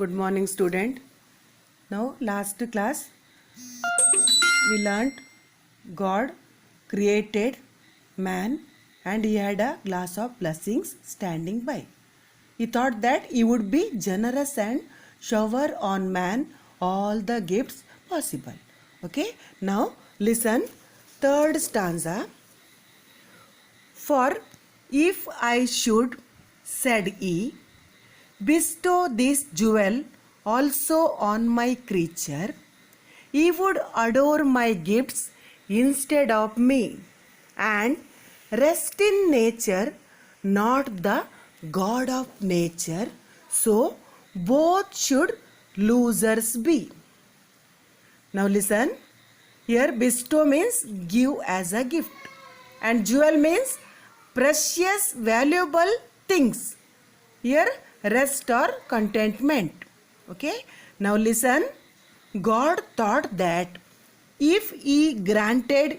Good morning, student. Now, last class we learnt God created man and he had a glass of blessings standing by. He thought that he would be generous and shower on man all the gifts possible. Okay, now listen, third stanza. For if I should, said he, bestow this jewel also on my creature, he would adore my gifts instead of me, and rest in nature, not the God of nature. So both should losers be. Now listen, here bestow means give as a gift, and jewel means precious, valuable things. Here rest or contentment. Okay, now listen, God thought that if he granted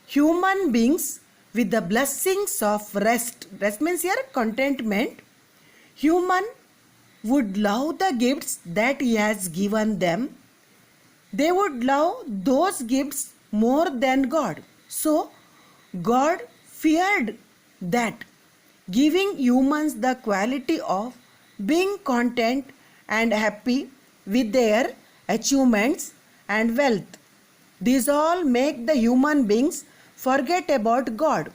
human beings with the blessings of rest means here contentment, human would love the gifts that he has given them. They would love those gifts more than God. So God feared that giving humans the quality of being content and happy with their achievements and wealth. These all make the human beings forget about God.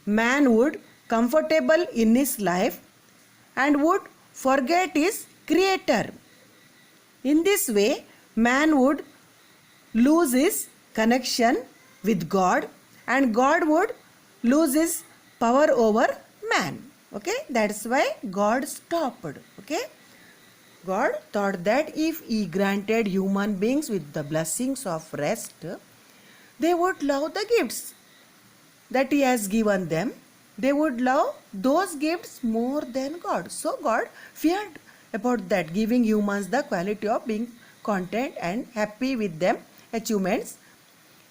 Man would comfortable in his life and would forget his creator. In this way, man would lose his connection with God and God would lose his power over man. Okay, that's why God stopped. Okay, God thought that if he granted human beings with the blessings of rest, they would love the gifts that he has given them. They would love those gifts more than God. So God feared about that, giving humans the quality of being content and happy with them achievements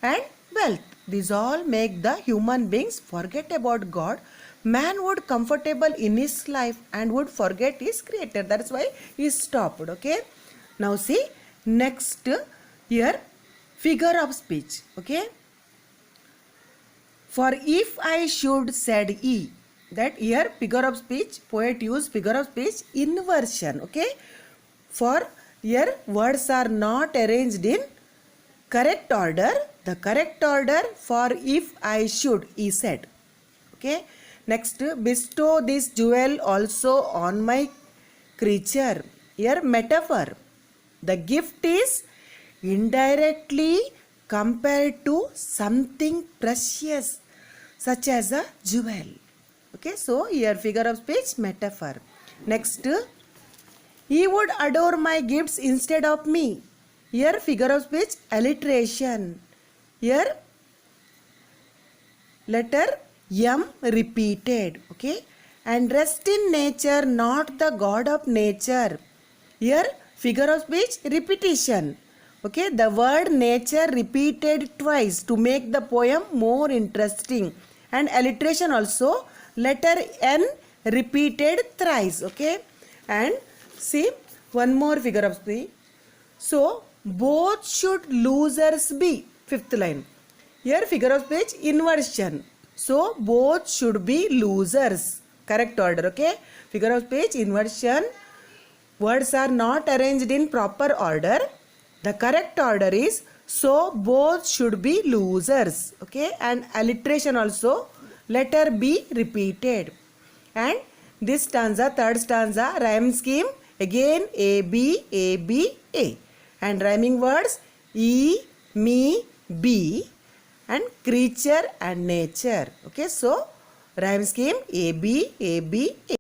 and wealth. These all make the human beings forget about God. Man would comfortable in his life and would forget his creator. That's why he stopped. Okay, now see next here figure of speech. Okay, for if I should, said he, that here figure of speech, poet use figure of speech inversion. Okay, for here words are not arranged in correct order. The correct order for if I should, he said. Okay, next bestow this jewel also on my creature. Here metaphor, the gift is indirectly compared to something precious such as a jewel. Okay, so here figure of speech metaphor. Next, he would adore my gifts instead of me. Here figure of speech alliteration. Here letter M repeated. Okay, and rest in nature, not the God of nature. Here figure of speech repetition. Okay, the word nature repeated twice to make the poem more interesting, and alliteration also, letter N repeated thrice. Okay, and see one more figure of speech. So both should losers be. Fifth line. Here figure of speech inversion. So both should be losers. Correct order. Okay. Figure of speech inversion. Words are not arranged in proper order. The correct order is so both should be losers. Okay. And alliteration also, letter B repeated. And this stanza, third stanza, rhyme scheme again A B A B A. And rhyming words E, me, be, and creature and nature. Okay, so rhyme scheme A B A.